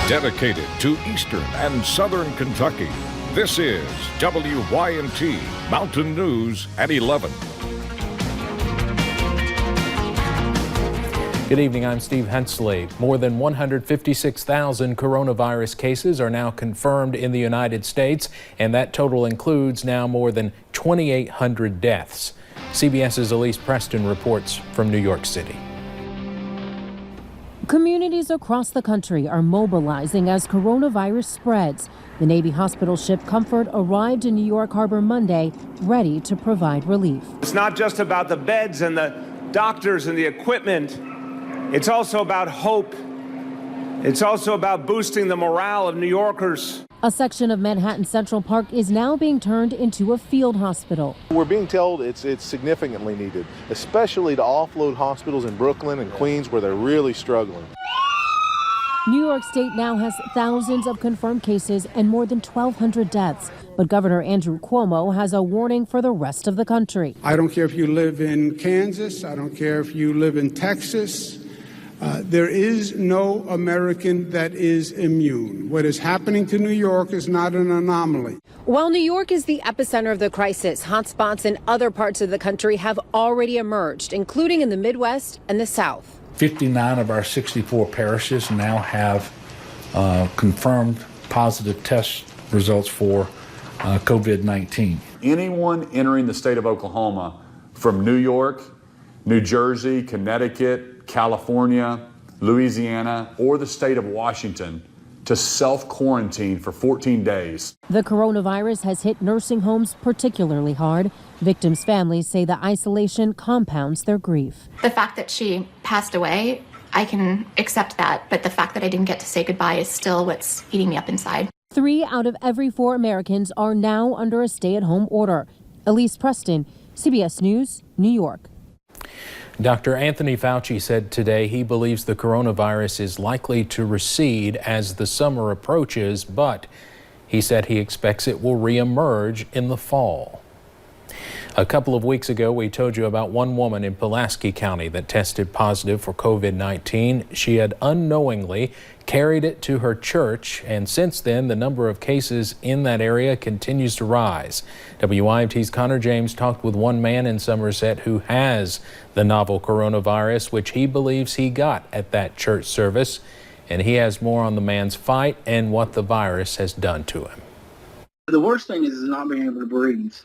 Dedicated to Eastern and Southern Kentucky, this is WYMT Mountain News at 11. Good evening, I'm Steve Hensley. More than 156,000 coronavirus cases are now confirmed in the United States, and that total includes now more than 2,800 deaths. CBS's Elise Preston reports from New York City. Communities across the country are mobilizing as coronavirus spreads. The Navy hospital ship Comfort arrived in New York Harbor Monday, ready to provide relief. It's not just about the beds and the doctors and the equipment. It's also about hope. It's also about boosting the morale of New Yorkers. A section of Manhattan Central Park is now being turned into a field hospital. We're being told it's significantly needed, especially to offload hospitals in Brooklyn and Queens where they're really struggling. New York State now has thousands of confirmed cases and more than 1,200 deaths. But Governor Andrew Cuomo has a warning for the rest of the country. I don't care if you live in Kansas. I don't care if you live in Texas. There is no American that is immune. What is happening to New York is not an anomaly. While New York is the epicenter of the crisis, hotspots in other parts of the country have already emerged, including in the Midwest and the South. 59 of our 64 parishes now have confirmed positive test results for COVID-19. Anyone entering the state of Oklahoma from New York, New Jersey, Connecticut, California, Louisiana, or the state of Washington to self-quarantine for 14 days. The coronavirus has hit nursing homes particularly hard. Victims' families say the isolation compounds their grief. The fact that she passed away, I can accept that, but the fact that I didn't get to say goodbye is still what's eating me up inside. 3 out of every 4 Americans are now under a stay-at-home order. Elise Preston, CBS News, New York. Dr. Anthony Fauci said today he believes the coronavirus is likely to recede as the summer approaches, but he said he expects it will reemerge in the fall. A couple of weeks ago, we told you about one woman in Pulaski County that tested positive for COVID-19. She had unknowingly carried it to her church, and since then, the number of cases in that area continues to rise. WYMT's Connor James talked with one man in Somerset who has the novel coronavirus, which he believes he got at that church service, and he has more on the man's fight and what the virus has done to him. The worst thing is not being able to breathe.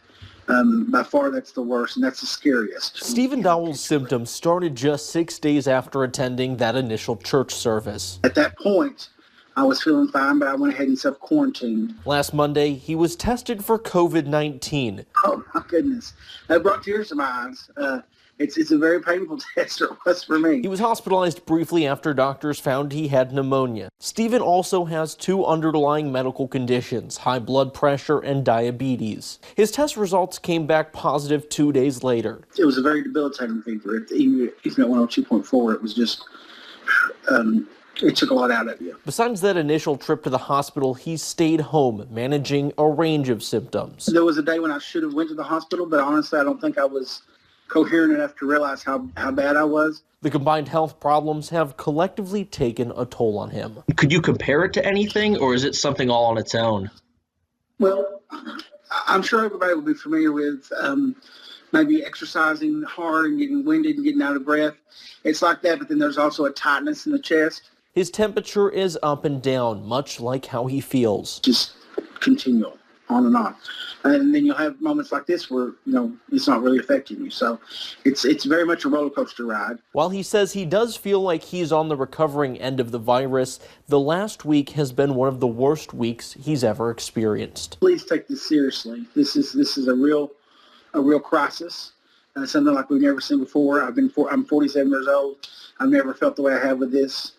By far, that's the worst, and that's the scariest. Stephen Dowell's symptoms started just 6 days after attending that initial church service. At that point, I was feeling fine, but I went ahead and self-quarantined. Last Monday, he was tested for COVID-19. Oh, my goodness. That brought tears to my eyes. It's a very painful test, or it was for me. He was hospitalized briefly after doctors found he had pneumonia. Stephen also has 2 underlying medical conditions, high blood pressure and diabetes. His test results came back positive 2 days later. It was a very debilitating fever. Even if it went on 2.4, it was just, it took a lot out of you. Besides that initial trip to the hospital, he stayed home, managing a range of symptoms. There was a day when I should have went to the hospital, but honestly, I don't think I was coherent enough to realize how bad I was. The combined health problems have collectively taken a toll on him. Could you compare it to anything, or is it something all on its own? Well, I'm sure everybody will be familiar with maybe exercising hard and getting winded and getting out of breath. It's like that, but then there's also a tightness in the chest. His temperature is up and down, much like how he feels. Just continual, on and on. And then you'll have moments like this where, it's not really affecting you. So it's very much a roller coaster ride. While he says he does feel like he's on the recovering end of the virus, the last week has been one of the worst weeks he's ever experienced. Please take this seriously. This is a real crisis. Something like we've never seen before. I'm 47 years old. I've never felt the way I have with this.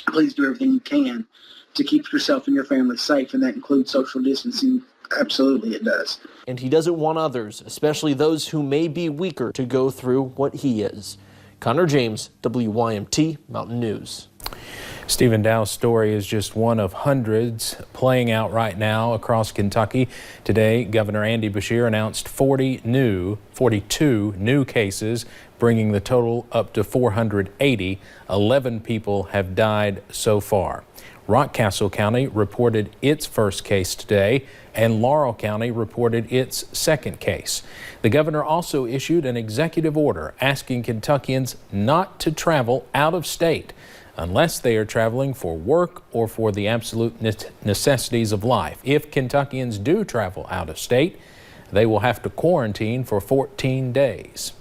Please do everything you can to keep yourself and your family safe, and that includes social distancing. Absolutely, it does. And he doesn't want others, especially those who may be weaker, to go through what he is. Connor James, WYMT Mountain News. Stephen Dow's story is just one of hundreds playing out right now across Kentucky. Today, Governor Andy Beshear announced 42 new cases, bringing the total up to 480. 11 people have died so far. Rockcastle County reported its first case today, and Laurel County reported its second case. The governor also issued an executive order asking Kentuckians not to travel out of state unless they are traveling for work or for the absolute necessities of life. If Kentuckians do travel out of state, they will have to quarantine for 14 days.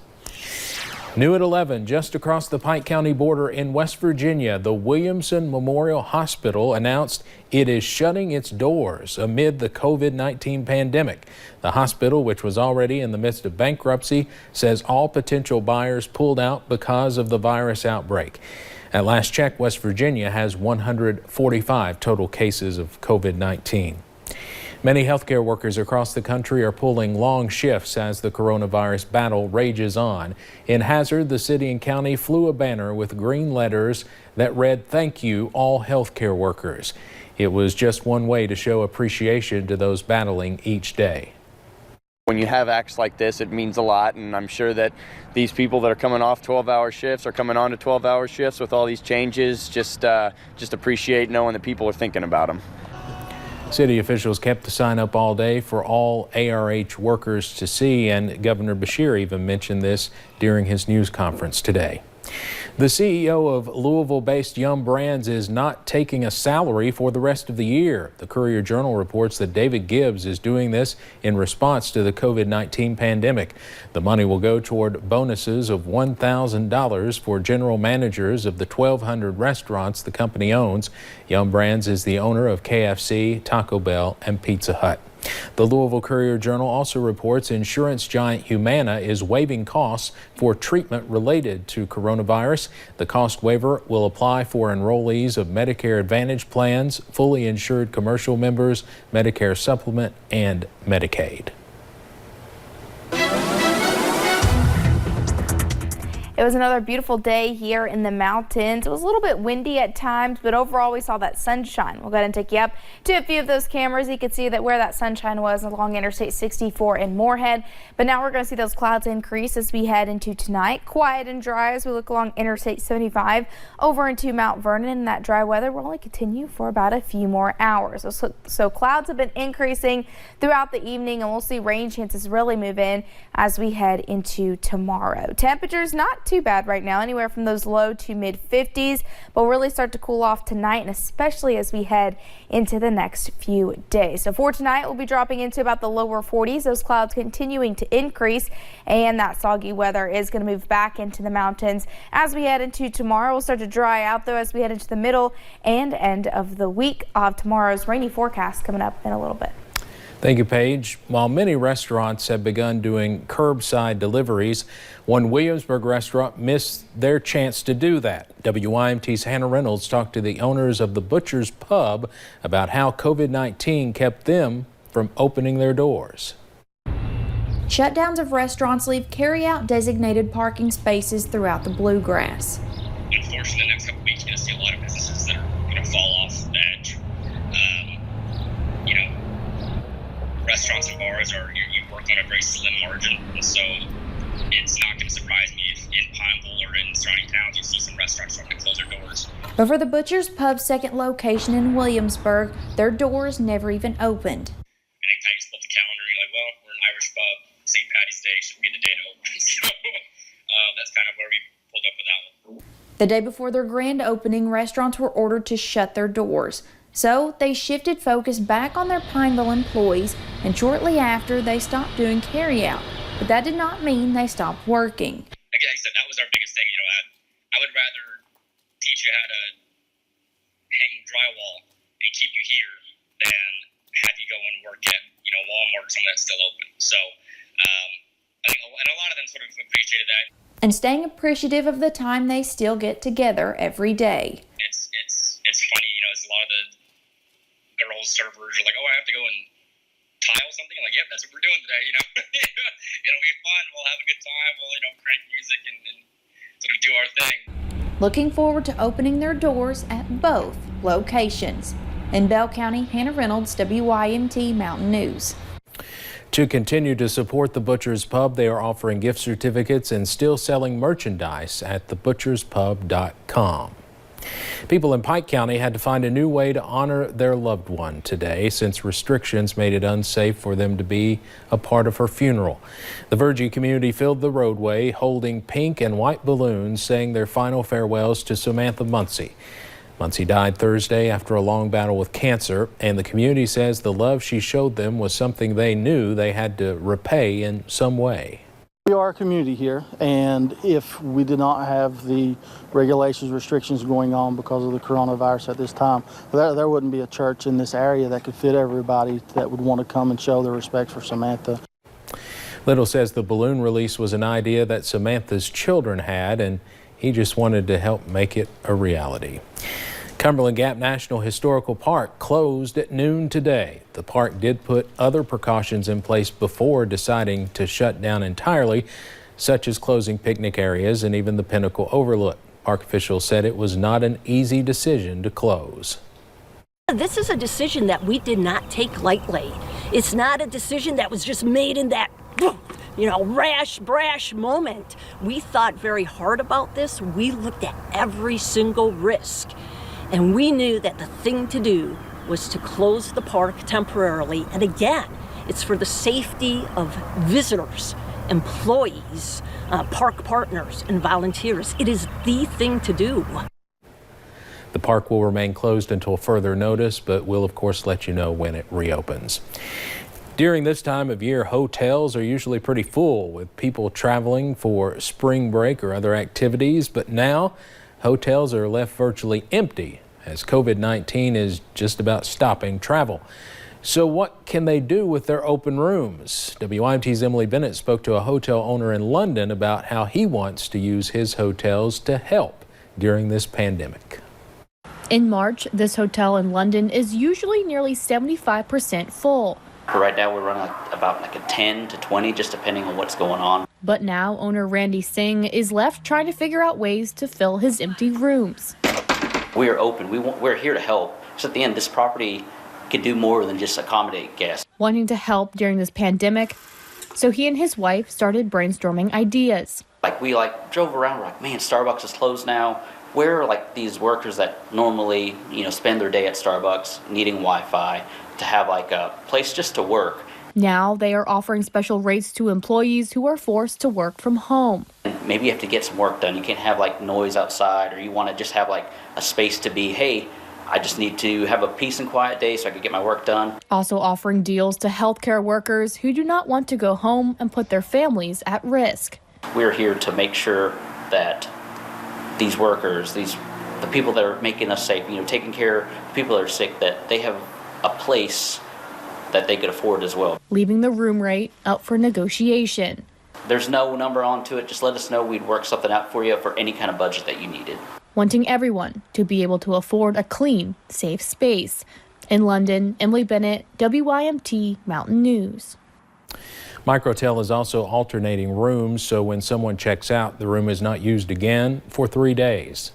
New at 11, just across the Pike County border in West Virginia, the Williamson Memorial Hospital announced it is shutting its doors amid the COVID-19 pandemic. The hospital, which was already in the midst of bankruptcy, says all potential buyers pulled out because of the virus outbreak. At last check, West Virginia has 145 total cases of COVID-19. Many healthcare workers across the country are pulling long shifts as the coronavirus battle rages on. In Hazard, the city and county flew a banner with green letters that read, "Thank you, all healthcare workers." It was just one way to show appreciation to those battling each day. When you have acts like this, it means a lot, and I'm sure that these people that are coming off 12-hour shifts are coming on to 12-hour shifts with all these changes. Just appreciate knowing that people are thinking about them. City officials kept the sign up all day for all ARH workers to see, and Governor Beshear even mentioned this during his news conference today. The CEO of Louisville-based Yum Brands is not taking a salary for the rest of the year. The Courier-Journal reports that David Gibbs is doing this in response to the COVID-19 pandemic. The money will go toward bonuses of $1,000 for general managers of the 1,200 restaurants the company owns. Yum Brands is the owner of KFC, Taco Bell, and Pizza Hut. The Louisville Courier-Journal also reports insurance giant Humana is waiving costs for treatment related to coronavirus. The cost waiver will apply for enrollees of Medicare Advantage plans, fully insured commercial members, Medicare Supplement, and Medicaid. It was another beautiful day here in the mountains. It was a little bit windy at times, but overall we saw that sunshine. We'll go ahead and take you up to a few of those cameras. You can see that where that sunshine was along Interstate 64 in Moorhead. But now we're going to see those clouds increase as we head into tonight. Quiet and dry as we look along Interstate 75 over into Mount Vernon. And that dry weather will only continue for about a few more hours. So clouds have been increasing throughout the evening, and we'll see rain chances really move in as we head into tomorrow. Temperatures not too bad right now, anywhere from those low to mid 50s, but we'll really start to cool off tonight, and especially as we head into the next few days. So for tonight, we'll be dropping into about the lower 40s, those clouds continuing to increase, and that soggy weather is going to move back into the mountains as we head into tomorrow. We'll start to dry out though as we head into the middle and end of the week. Of tomorrow's rainy forecast coming up in a little bit. Thank you, Paige. While many restaurants have begun doing curbside deliveries, one Williamsburg restaurant missed their chance to do that. WYMT's Hannah Reynolds talked to the owners of the Butcher's Pub about how COVID-19 kept them from opening their doors. Shutdowns of restaurants leave carry-out designated parking spaces throughout the Bluegrass. Unfortunately, the next couple weeks, you're going to see a lot of businesses that are going to fall off the edge. Restaurants and bars you work on a very slim margin, and so it's not going to surprise me if in Pineville or in surrounding towns you see some restaurants starting to close their doors. But for the Butcher's Pub's second location in Williamsburg, their doors never even opened. And they kind of just pulled the calendar and you're like, well, we're an Irish pub. St. Patty's Day should be the day to open. So that's kind of where we pulled up with that one. The day before their grand opening, restaurants were ordered to shut their doors. So they shifted focus back on their Pineville employees, and shortly after they stopped doing carryout. But that did not mean they stopped working. Like I said, that was our biggest thing. I would rather teach you how to hang drywall and keep you here than have you go and work at Walmart or something that's still open. So I think and a lot of them sort of appreciated that. And staying appreciative of the time they still get together every day. It's funny, it's a lot of the girls servers are like, oh, I have to go and tile something. I'm like, yep, that's what we're doing today. It'll be fun. We'll have a good time. We'll crank music and sort of do our thing. looking forward to opening their doors at both locations. In Bell County, Hannah Reynolds, WYMT Mountain News. To continue to support the Butcher's Pub, they are offering gift certificates and still selling merchandise at thebutcherspub.com. People in Pike County had to find a new way to honor their loved one today since restrictions made it unsafe for them to be a part of her funeral. The Virgie community filled the roadway holding pink and white balloons saying their final farewells to Samantha Muncie. Muncie died Thursday after a long battle with cancer, and the community says the love she showed them was something they knew they had to repay in some way. We are a community here, and if we did not have the regulations, restrictions going on because of the coronavirus at this time, there wouldn't be a church in this area that could fit everybody that would want to come and show their respect for Samantha. Little says the balloon release was an idea that Samantha's children had, and he just wanted to help make it a reality. Cumberland Gap National Historical Park closed at noon today. The park did put other precautions in place before deciding to shut down entirely, such as closing picnic areas and even the Pinnacle Overlook. Park officials said it was not an easy decision to close. This is a decision that we did not take lightly. It's not a decision that was just made in that, rash, brash moment. We thought very hard about this. We looked at every single risk. And we knew that the thing to do was to close the park temporarily. And again, it's for the safety of visitors, employees, park partners, and volunteers. It is the thing to do. The park will remain closed until further notice, but we'll of course let you know when it reopens. During this time of year, hotels are usually pretty full with people traveling for spring break or other activities, but now hotels are left virtually empty as COVID-19 is just about stopping travel. So what can they do with their open rooms? WYMT's Emily Bennett spoke to a hotel owner in London about how he wants to use his hotels to help during this pandemic. In March, this hotel in London is usually nearly 75% full. Right now we're running about a 10 to 20, just depending on what's going on. But now owner Randy Singh is left trying to figure out ways to fill his empty rooms. We are open. We're here to help. So at the end, this property could do more than just accommodate guests. Wanting to help during this pandemic, so he and his wife started brainstorming ideas. We drove around, we're like, man, Starbucks is closed now. Where are these workers that normally, spend their day at Starbucks needing Wi-Fi to have a place just to work? Now they are offering special rates to employees who are forced to work from home. Maybe you have to get some work done. You can't have noise outside, or you want to just have a space to be, hey, I just need to have a peace and quiet day so I can get my work done. Also offering deals to healthcare workers who do not want to go home and put their families at risk. We're here to make sure that these workers, the people that are making us safe, taking care of people that are sick, that they have a place that they could afford as well. Leaving the room rate up for negotiation. There's no number onto it. Just let us know. We'd work something out for you for any kind of budget that you needed. Wanting everyone to be able to afford a clean, safe space. In London, Emily Bennett, WYMT Mountain News. Microtel is also alternating rooms, so when someone checks out, the room is not used again for 3 days.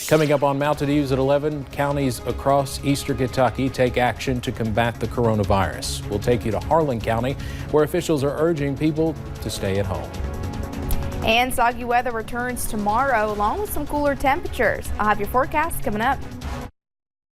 Coming up on Mountain News at 11, counties across eastern Kentucky take action to combat the coronavirus. We'll take you to Harlan County, where officials are urging people to stay at home. And soggy weather returns tomorrow, along with some cooler temperatures. I'll have your forecast coming up.